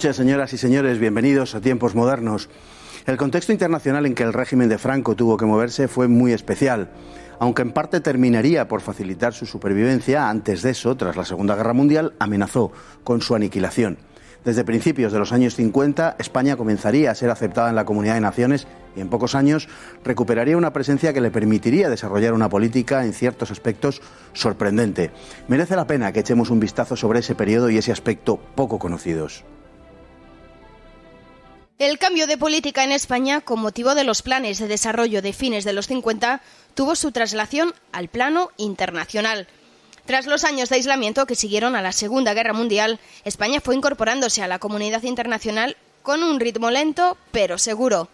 noches, señoras y señores. Bienvenidos a Tiempos Modernos. El contexto internacional en que el régimen de Franco tuvo que moverse fue muy especial. Aunque en parte terminaría por facilitar su supervivencia, antes de eso, tras la Segunda Guerra Mundial, amenazó con su aniquilación. Desde principios de los años 50, España comenzaría a ser aceptada en la Comunidad de Naciones y en pocos años recuperaría una presencia que le permitiría desarrollar una política en ciertos aspectos sorprendente. Merece la pena que echemos un vistazo sobre ese periodo y ese aspecto poco conocidos. El cambio de política en España, con motivo de los planes de desarrollo de fines de los 50, tuvo su traslación al plano internacional. Tras los años de aislamiento que siguieron a la Segunda Guerra Mundial, España fue incorporándose a la comunidad internacional con un ritmo lento, pero seguro.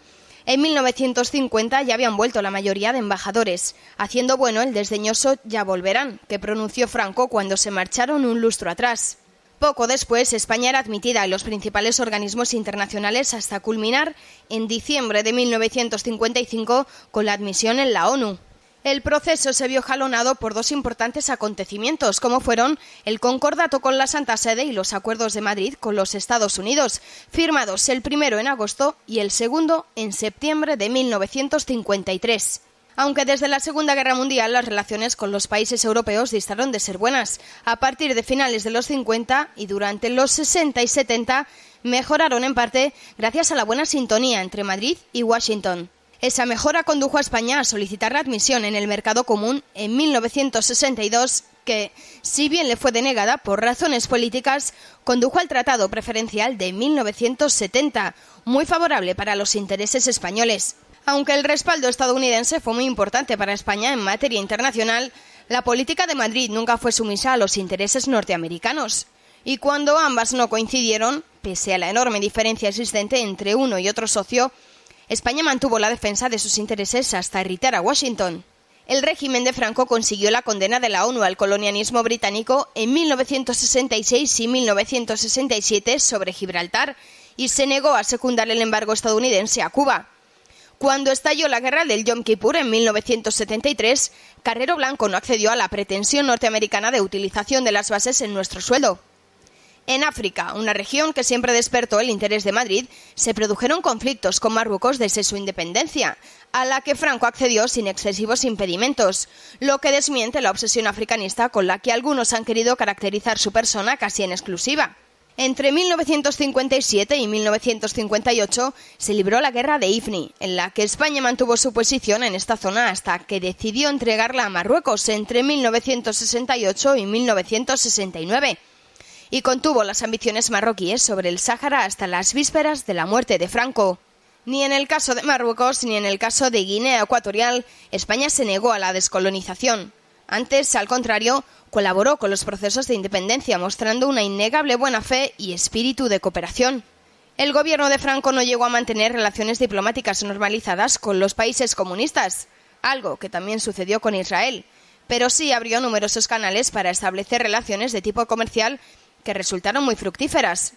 En 1950 ya habían vuelto la mayoría de embajadores, haciendo bueno el desdeñoso "ya volverán", que pronunció Franco cuando se marcharon un lustro atrás. Poco después, España era admitida en los principales organismos internacionales hasta culminar en diciembre de 1955 con la admisión en la ONU. El proceso se vio jalonado por dos importantes acontecimientos, como fueron el concordato con la Santa Sede y los acuerdos de Madrid con los Estados Unidos, firmados el primero en agosto y el segundo en septiembre de 1953. Aunque desde la Segunda Guerra Mundial las relaciones con los países europeos distaron de ser buenas, a partir de finales de los 50 y durante los 60 y 70 mejoraron en parte gracias a la buena sintonía entre Madrid y Washington. Esa mejora condujo a España a solicitar la admisión en el mercado común en 1962, que, si bien le fue denegada por razones políticas, condujo al Tratado Preferencial de 1970, muy favorable para los intereses españoles. Aunque el respaldo estadounidense fue muy importante para España en materia internacional, la política de Madrid nunca fue sumisa a los intereses norteamericanos. Y cuando ambas no coincidieron, pese a la enorme diferencia existente entre uno y otro socio, España mantuvo la defensa de sus intereses hasta irritar a Washington. El régimen de Franco consiguió la condena de la ONU al colonialismo británico en 1966 y 1967 sobre Gibraltar y se negó a secundar el embargo estadounidense a Cuba. Cuando estalló la guerra del Yom Kippur en 1973, Carrero Blanco no accedió a la pretensión norteamericana de utilización de las bases en nuestro suelo. En África, una región que siempre despertó el interés de Madrid, se produjeron conflictos con Marruecos desde su independencia, a la que Franco accedió sin excesivos impedimentos, lo que desmiente la obsesión africanista con la que algunos han querido caracterizar su persona casi en exclusiva. Entre 1957 y 1958 se libró la Guerra de Ifni, en la que España mantuvo su posición en esta zona hasta que decidió entregarla a Marruecos entre 1968 y 1969. Y contuvo las ambiciones marroquíes sobre el Sáhara hasta las vísperas de la muerte de Franco. Ni en el caso de Marruecos ni en el caso de Guinea Ecuatorial, España se negó a la descolonización. Antes, al contrario, colaboró con los procesos de independencia, mostrando una innegable buena fe y espíritu de cooperación. El gobierno de Franco no llegó a mantener relaciones diplomáticas normalizadas con los países comunistas, algo que también sucedió con Israel, pero sí abrió numerosos canales para establecer relaciones de tipo comercial que resultaron muy fructíferas.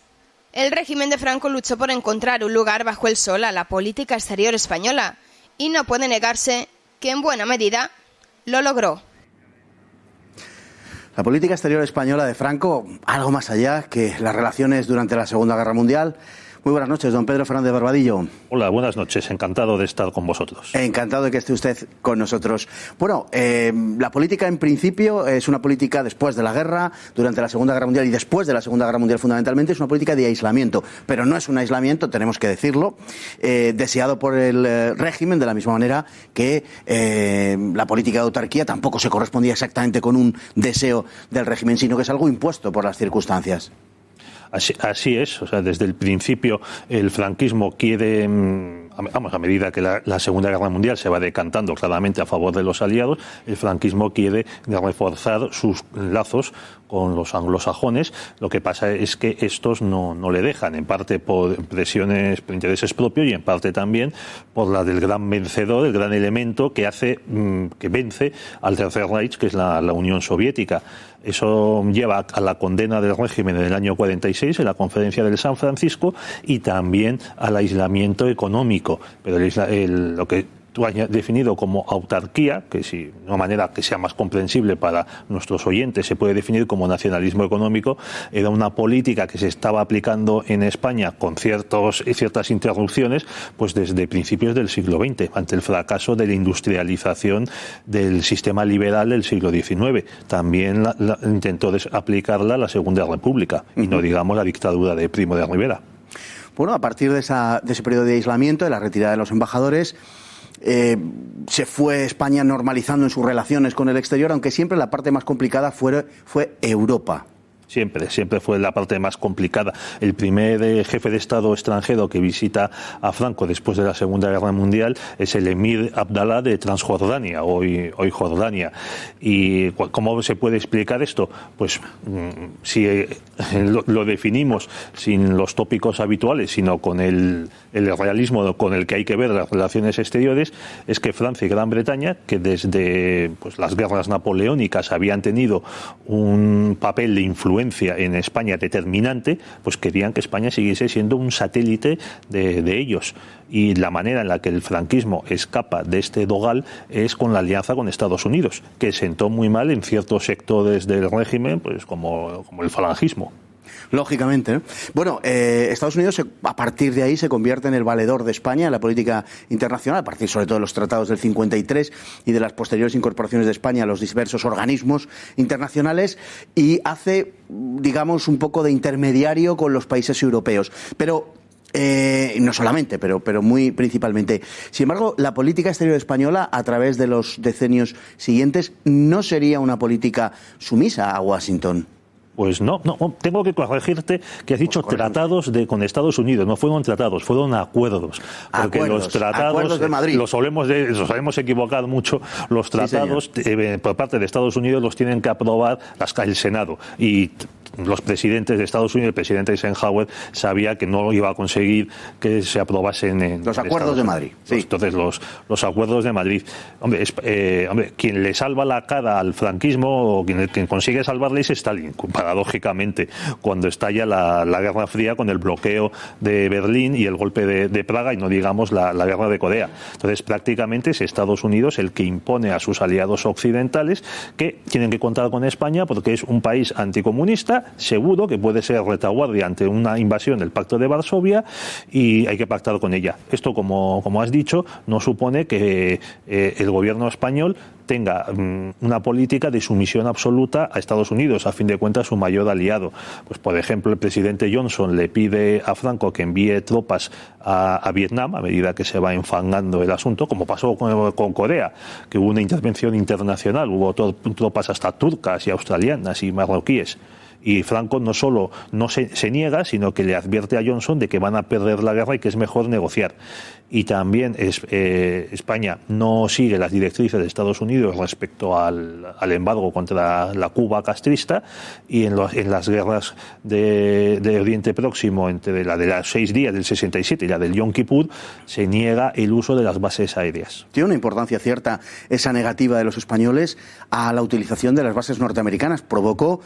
El régimen de Franco luchó por encontrar un lugar bajo el sol a la política exterior española, y no puede negarse que en buena medida lo logró. La política exterior española de Franco, algo más allá que las relaciones durante la Segunda Guerra Mundial. Muy buenas noches, don Pedro Fernández Barbadillo. Hola, buenas noches. Encantado de estar con vosotros. Encantado de que esté usted con nosotros. Bueno, la política en principio es una política después de la guerra, durante la Segunda Guerra Mundial y después de la Segunda Guerra Mundial fundamentalmente, es una política de aislamiento. Pero no es un aislamiento, tenemos que decirlo, deseado por el régimen, de la misma manera que la política de autarquía tampoco se correspondía exactamente con un deseo del régimen, sino que es algo impuesto por las circunstancias. Así es, o sea, desde el principio el franquismo quiere, a medida que la Segunda Guerra Mundial se va decantando claramente a favor de los aliados, el franquismo quiere reforzar sus lazos con los anglosajones. Lo que pasa es que estos no le dejan, en parte por presiones, por intereses propios y en parte también por la del gran vencedor, el gran elemento que hace que vence al Tercer Reich, que es la Unión Soviética. Eso lleva a la condena del régimen en el año 46, en la Conferencia de San Francisco, y también al aislamiento económico. Pero lo que tú has definido como autarquía, que si de una manera que sea más comprensible para nuestros oyentes se puede definir como nacionalismo económico, era una política que se estaba aplicando en España con ciertas interrupciones, pues desde principios del siglo XX, ante el fracaso de la industrialización del sistema liberal del siglo XIX. También intentó aplicarla la Segunda República, y no digamos la dictadura de Primo de Rivera. Bueno, a partir de ese periodo de aislamiento, de la retirada de los embajadores, se fue España normalizando en sus relaciones con el exterior, aunque siempre la parte más complicada fue Europa. Siempre fue la parte más complicada. El primer jefe de Estado extranjero que visita a Franco después de la Segunda Guerra Mundial es el emir Abdalá de Transjordania, hoy Jordania. ¿Y cómo se puede explicar esto? Pues si lo definimos sin los tópicos habituales, sino con el realismo con el que hay que ver las relaciones exteriores, es que Francia y Gran Bretaña, que desde las guerras napoleónicas habían tenido un papel de influencia en España determinante, pues querían que España siguiese siendo un satélite de ellos. Y la manera en la que el franquismo escapa de este dogal es con la alianza con Estados Unidos, que sentó muy mal en ciertos sectores del régimen, pues como el falangismo. Lógicamente, ¿no? Bueno, Estados Unidos a partir de ahí se convierte en el valedor de España en la política internacional, a partir sobre todo de los tratados del 53 y de las posteriores incorporaciones de España a los diversos organismos internacionales, y hace, digamos, un poco de intermediario con los países europeos. Pero no solamente, pero muy principalmente. Sin embargo, la política exterior española, a través de los decenios siguientes, no sería una política sumisa a Washington. Pues no, tengo que corregirte que has dicho tratados con Estados Unidos. No fueron tratados, fueron acuerdos. Porque los tratados de Madrid. Los solemos equivocar mucho. Los tratados por parte de Estados Unidos los tienen que aprobar el Senado. Y los presidentes de Estados Unidos, el presidente Eisenhower, sabía que no iba a conseguir que se aprobasen en los acuerdos de Madrid. Sí. Entonces, los acuerdos de Madrid. Hombre, quien le salva la cara al franquismo, o quien consigue salvarle, es Stalin, paradójicamente, cuando estalla la Guerra Fría con el bloqueo de Berlín y el golpe de Praga, y no digamos la Guerra de Corea. Entonces, prácticamente es Estados Unidos el que impone a sus aliados occidentales que tienen que contar con España porque es un país anticomunista, seguro, que puede ser retaguardia ante una invasión del Pacto de Varsovia, y hay que pactar con ella. Esto, como has dicho, no supone que el gobierno español tenga una política de sumisión absoluta a Estados Unidos, a fin de cuentas su mayor aliado. Pues, por ejemplo, el presidente Johnson le pide a Franco que envíe tropas a Vietnam a medida que se va enfangando el asunto, como pasó con Corea, que hubo una intervención internacional, hubo tropas hasta turcas y australianas y marroquíes. Y Franco no solo no se niega, sino que le advierte a Johnson de que van a perder la guerra y que es mejor negociar. Y también España no sigue las directrices de Estados Unidos respecto al embargo contra la Cuba castrista, y en las guerras de Oriente Próximo, entre la de los 6 días del 67 y la del Yom Kippur, se niega el uso de las bases aéreas. Tiene una importancia cierta esa negativa de los españoles a la utilización de las bases norteamericanas. Provocó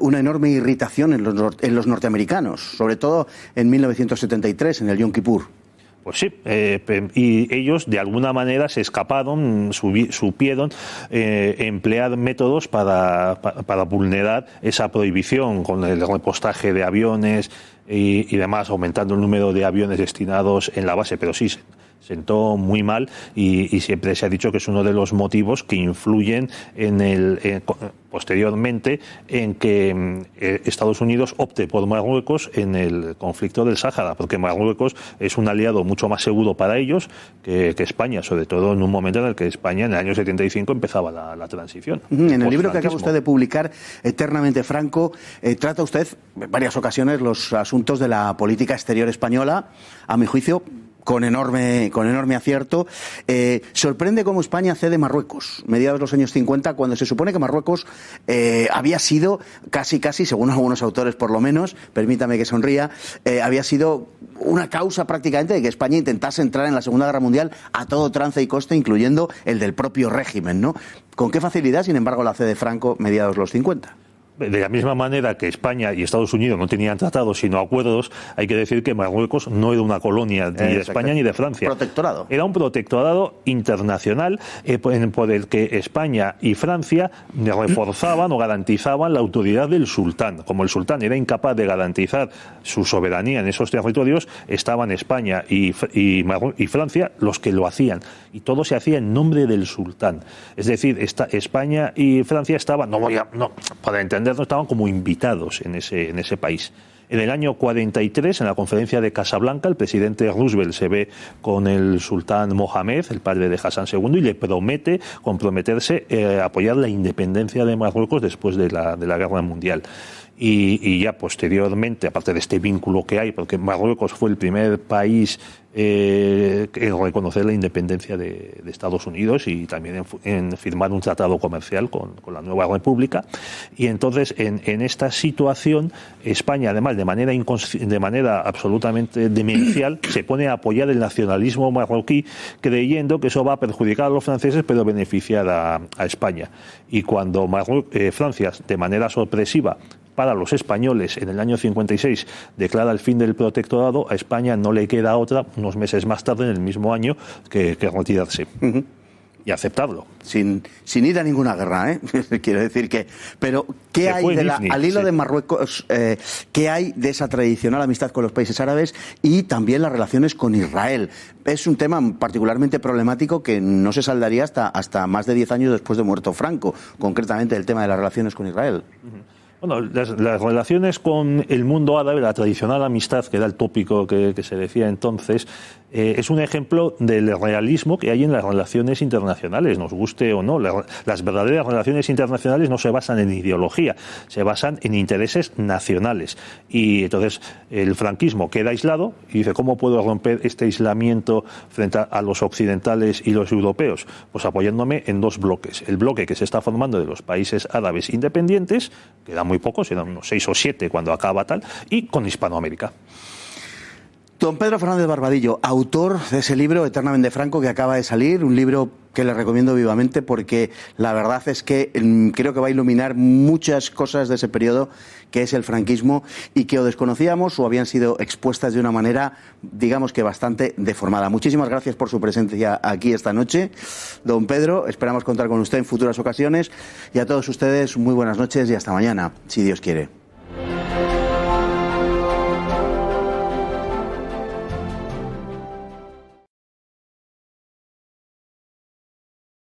una enorme irritación en los norteamericanos, sobre todo en 1973, en el Yom Kippur. Pues sí, y ellos de alguna manera se escaparon, supieron emplear métodos para vulnerar esa prohibición, con el repostaje de aviones y demás, aumentando el número de aviones destinados en la base, pero sí sentó muy mal, y siempre se ha dicho que es uno de los motivos que influyen posteriormente en que Estados Unidos opte por Marruecos en el conflicto del Sáhara, porque Marruecos es un aliado mucho más seguro para ellos que España, sobre todo en un momento en el que España en el año 75 empezaba la transición. En el libro que acaba usted de publicar, Eternamente Franco, trata usted en varias ocasiones los asuntos de la política exterior española, a mi juicio con enorme acierto. Sorprende cómo España cede Marruecos, mediados de los años 50, cuando se supone que Marruecos había sido casi, según algunos autores por lo menos, permítame que sonría, había sido una causa prácticamente de que España intentase entrar en la Segunda Guerra Mundial a todo trance y coste, incluyendo el del propio régimen, ¿no? ¿Con qué facilidad, sin embargo, la cede Franco mediados de los 50? De la misma manera que España y Estados Unidos no tenían tratados sino acuerdos, hay que decir que Marruecos no era una colonia ni de España ni de Francia. Protectorado. Era un protectorado internacional por el que España y Francia reforzaban o garantizaban la autoridad del sultán. Como el sultán era incapaz de garantizar su soberanía en esos territorios, estaban España y Francia los que lo hacían. Y todo se hacía en nombre del sultán. Es decir, España y Francia estaban, para entendernos, estaban como invitados en ese país. En el año 43, en la conferencia de Casablanca, el presidente Roosevelt se ve con el sultán Mohamed, el padre de Hassan II, y le promete comprometerse a apoyar la independencia de Marruecos después de la Guerra Mundial. Y ya posteriormente, aparte de este vínculo que hay, porque Marruecos fue el primer país en reconocer la independencia de Estados Unidos y también en firmar un tratado comercial con la nueva república. Y entonces, en esta situación, España, además, de manera absolutamente demencial, se pone a apoyar el nacionalismo marroquí, creyendo que eso va a perjudicar a los franceses, pero beneficiar a España. Y cuando Francia, de manera sorpresiva, para los españoles, en el año 56 declara el fin del protectorado, a España no le queda otra, unos meses más tarde, en el mismo año, que retirarse. Y aceptarlo. Sin ir a ninguna guerra, ¿eh? Quiero decir que... Pero, ¿qué hay al hilo de Marruecos, qué hay de esa tradicional amistad con los países árabes y también las relaciones con Israel? Es un tema particularmente problemático que no se saldaría hasta más de 10 años después de muerto Franco, concretamente el tema de las relaciones con Israel. Bueno, las relaciones con el mundo árabe, la tradicional amistad, que era el tópico que se decía entonces, es un ejemplo del realismo que hay en las relaciones internacionales, nos guste o no. Las verdaderas relaciones internacionales no se basan en ideología, se basan en intereses nacionales. Y entonces el franquismo queda aislado y dice, ¿cómo puedo romper este aislamiento frente a los occidentales y los europeos? Pues apoyándome en dos bloques. El bloque que se está formando de los países árabes independientes, que eran muy pocos, eran unos 6 o 7 cuando acaba tal, y con Hispanoamérica. Don Pedro Fernández Barbadillo, autor de ese libro, Eternamente Franco, que acaba de salir, un libro que le recomiendo vivamente porque la verdad es que creo que va a iluminar muchas cosas de ese periodo que es el franquismo y que o desconocíamos o habían sido expuestas de una manera, digamos que bastante deformada. Muchísimas gracias por su presencia aquí esta noche, don Pedro. Esperamos contar con usted en futuras ocasiones y a todos ustedes muy buenas noches y hasta mañana, si Dios quiere.